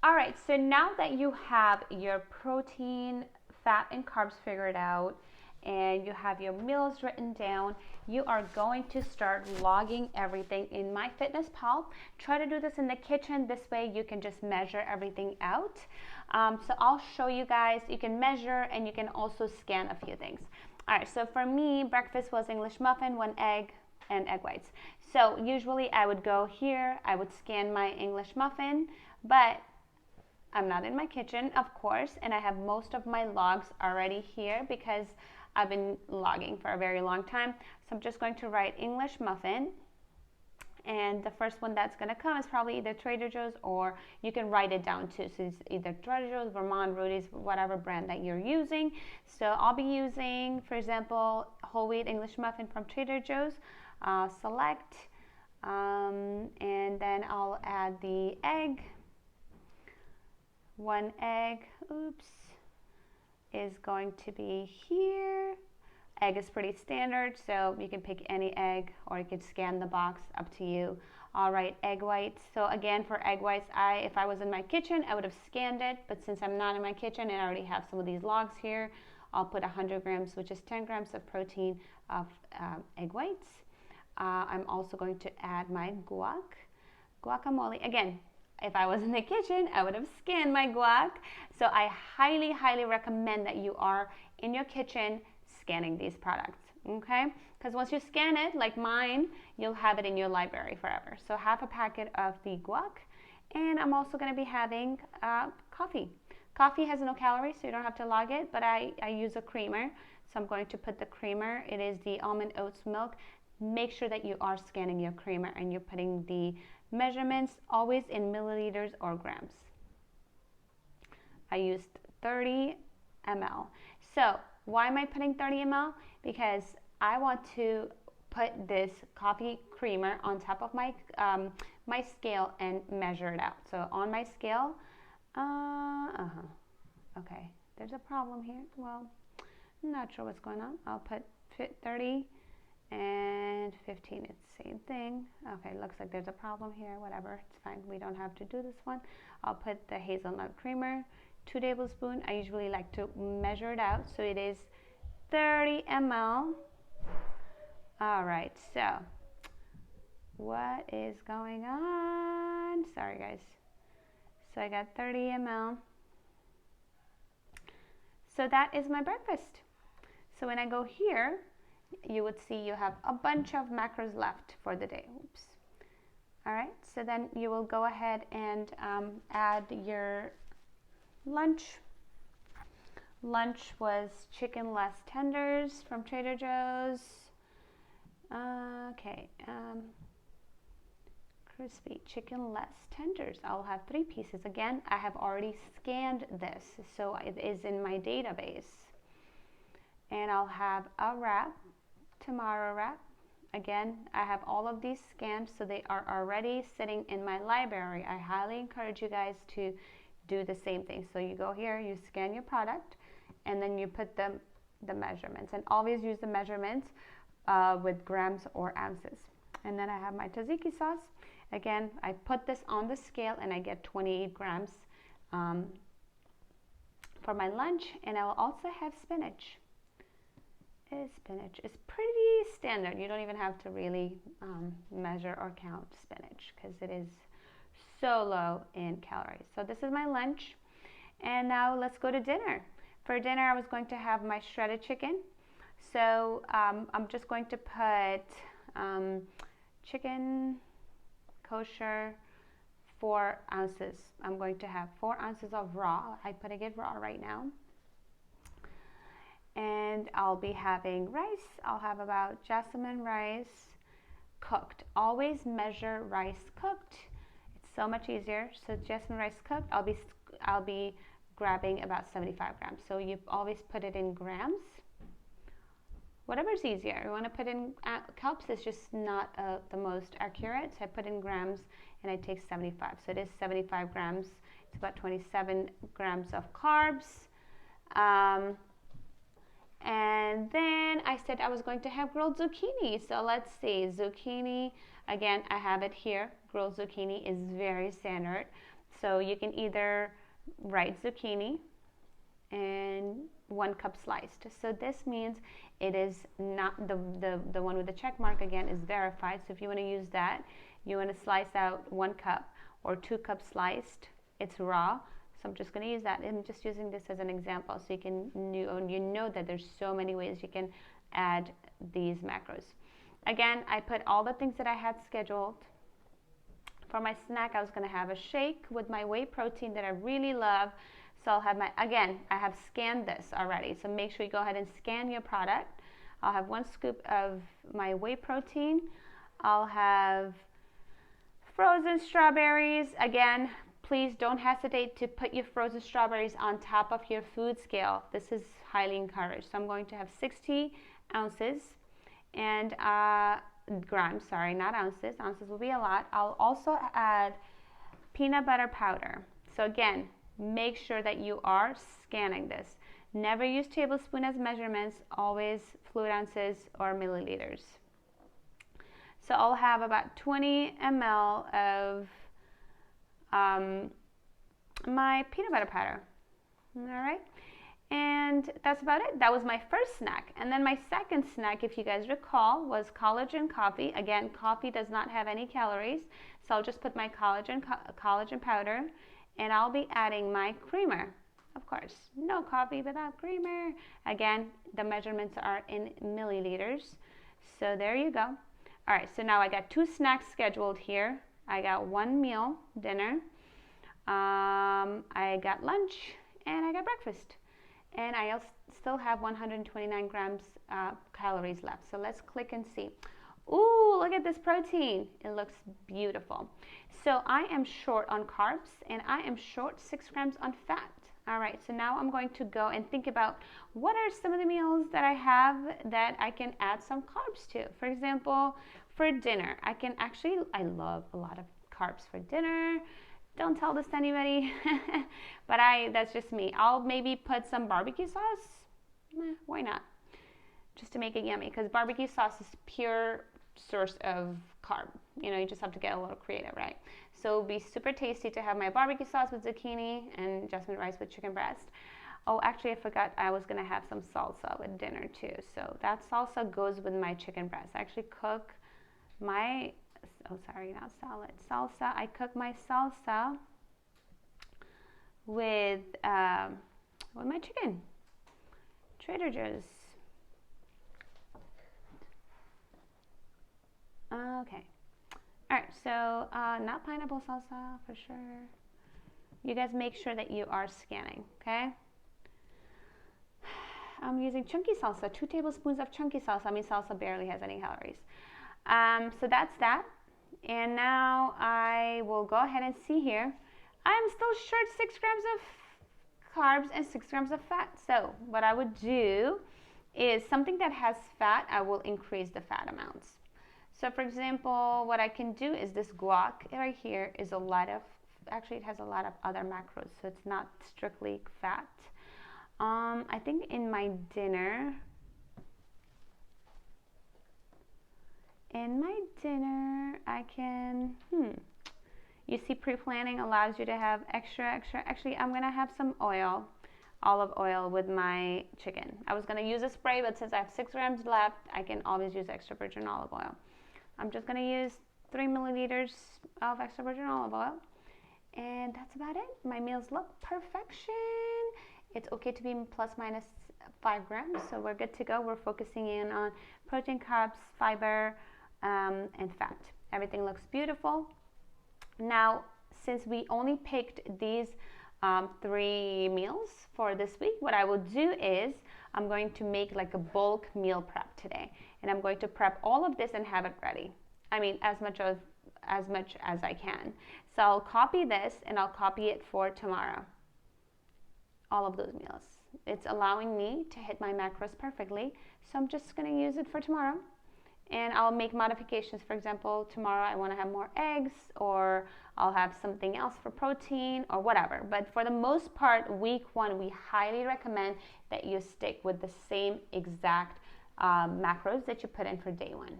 All right, so now that you have your protein, fat, and carbs figured out, and you have your meals written down, you are going to start logging everything in MyFitnessPal. Try to do this in the kitchen. This way you can just measure everything out. So I'll show you guys. You can measure and you can also scan a few things. All right, so for me, breakfast was English muffin, 1 egg, and egg whites. So usually I would go here, I would scan my English muffin, but I'm not in my kitchen, of course, and I have most of my logs already here because I've been logging for a very long time. So I'm just going to write English muffin, and the first one that's going to come is probably either Trader Joe's, or you can write it down too. So it's either Trader Joe's, Vermont, Rudy's, whatever brand that you're using. So I'll be using, for example, whole wheat English muffin from Trader Joe's. Select, and then I'll add the egg. 1 egg, oops, is going to be here. Egg is pretty standard, so you can pick any egg or you can scan the box, up to you. All right, egg whites. So again, for egg whites, if I was in my kitchen, I would have scanned it, but since I'm not in my kitchen and I already have some of these logs here, I'll put 100 grams, which is 10 grams of protein of egg whites. I'm also going to add my guacamole. Again, if I was in the kitchen, I would have scanned my guac. So I highly, highly recommend that you are in your kitchen scanning these products, okay? Because once you scan it, like mine, you'll have it in your library forever. So half a packet of the guac, and I'm also gonna be having coffee. Coffee has no calories, so you don't have to log it, but I use a creamer. So I'm going to put the creamer, it is the almond oats milk. Make sure that you are scanning your creamer and you're putting the measurements always in milliliters or grams. I used 30 ml. So why am I putting 30 ml? Because I want to put this coffee creamer on top of my my scale and measure it out. So on my scale, okay, there's a problem here. Well, I'm not sure what's going on. I'll put 30 and 15, it's the same thing. Okay, looks like there's a problem here, whatever, it's fine, we don't have to do this one. I'll put the hazelnut creamer, 2 tablespoons. I usually like to measure it out, so it is 30 ml. All right, so what is going on? Sorry guys. So I got 30 ml. So that is my breakfast. So when I go here, you would see you have a bunch of macros left for the day. Oops. All right, so then you will go ahead and add your lunch. Lunch was chicken-less tenders from Trader Joe's. Okay, crispy chicken-less tenders. I'll have 3 pieces. Again, I have already scanned this, so it is in my database. And I'll have a wrap, tomato wrap. Again, I have all of these scanned, so they are already sitting in my library. I highly encourage you guys to do the same thing. So you go here, you scan your product, and then you put the measurements. And always use the measurements with grams or ounces. And then I have my tzatziki sauce. Again, I put this on the scale, and I get 28 grams for my lunch. And I will also have spinach. Spinach is pretty standard. You don't even have to really measure or count spinach because it is so low in calories. So this is my lunch, and now let's go to dinner. For dinner, I was going to have my shredded chicken. So I'm just going to put chicken kosher, 4 ounces. I'm going to have 4 ounces of raw. I'm putting it raw right now. And I'll be having rice. I'll have about jasmine rice cooked. Always measure rice cooked. It's so much easier. So jasmine rice cooked, I'll be grabbing about 75 grams. So you always put it in grams. Whatever's easier. You want to put in cups, it's just not the most accurate. So I put in grams and I take 75. So it is 75 grams. It's about 27 grams of carbs. And then I said I was going to have grilled zucchini. So let's see, zucchini, again, I have it here. Grilled zucchini is very standard. So you can either write zucchini and 1 cup sliced. So this means it is not the one with the check mark again is verified. So if you want to use that, you want to slice out 1 cup or 2 cups sliced. It's raw. So I'm just going to use that. I'm just using this as an example so you can you know that there's so many ways you can add these macros. Again, I put all the things that I had scheduled. For my snack, I was going to have a shake with my whey protein that I really love. So I'll have again, I have scanned this already. So make sure you go ahead and scan your product. I'll have 1 scoop of my whey protein. I'll have frozen strawberries. Again, please don't hesitate to put your frozen strawberries on top of your food scale. This is highly encouraged. So I'm going to have 60 ounces and grams, sorry, not ounces. Ounces will be a lot. I'll also add peanut butter powder. So again, make sure that you are scanning this. Never use tablespoon as measurements, always fluid ounces or milliliters. So I'll have about 20 ml of my peanut butter powder. All right. And that's about it. That was my first snack. And then my second snack, if you guys recall, was collagen coffee. Again, coffee does not have any calories. So I'll just put my collagen powder, and I'll be adding my creamer. Of course, no coffee without creamer. Again, the measurements are in milliliters. So there you go. All right, so now I got 2 snacks scheduled here. I got 1 meal, dinner. I got lunch, and I got breakfast. And I still have 129 grams calories left. So let's click and see. Ooh, look at this protein. It looks beautiful. So I am short on carbs, and I am short 6 grams on fat. All right, so now I'm going to go and think about what are some of the meals that I have that I can add some carbs to. For example, for dinner, I love a lot of carbs for dinner. Don't tell this to anybody, but that's just me. I'll maybe put some barbecue sauce. Why not? Just to make it yummy, because barbecue sauce is pure source of carb. You know, you just have to get a little creative, right? So it'll be super tasty to have my barbecue sauce with zucchini and jasmine rice with chicken breast. Oh, actually, I forgot I was going to have some salsa with dinner too. So that salsa goes with my chicken breast. I actually cook my salsa. I cook my salsa with my chicken. Trader Joe's. Okay. All right. So not pineapple salsa for sure. You guys make sure that you are scanning. Okay. I'm using chunky salsa. 2 tablespoons of chunky salsa. I mean, salsa barely has any calories. So that's that. And now I will go ahead and see here. I'm still short 6 grams of carbs and 6 grams of fat. So what I would do is something that has fat, I will increase the fat amounts. So for example, what I can do is this guac right here is it has a lot of other macros. So it's not strictly fat. I think in my dinner, I can, you see, pre-planning allows you to have extra. Actually, I'm going to have some olive oil with my chicken. I was going to use a spray, but since I have 6 grams left, I can always use extra virgin olive oil. I'm just going to use 3 milliliters of extra virgin olive oil. And that's about it. My meals look perfection. It's okay to be plus minus 5 grams, so we're good to go. We're focusing in on protein, carbs, fiber, and fat. Everything looks beautiful. Now, since we only picked these 3 meals for this week, what I will do is I'm going to make like a bulk meal prep today, and I'm going to prep all of this and have it ready. I mean, as much as I can. So I'll copy this and I'll copy it for tomorrow. All of those meals. It's allowing me to hit my macros perfectly, so I'm just going to use it for tomorrow. And I'll make modifications. For example, tomorrow I want to have more eggs, or I'll have something else for protein, or whatever. But for the most part, week 1, we highly recommend that you stick with the same exact macros that you put in for day 1.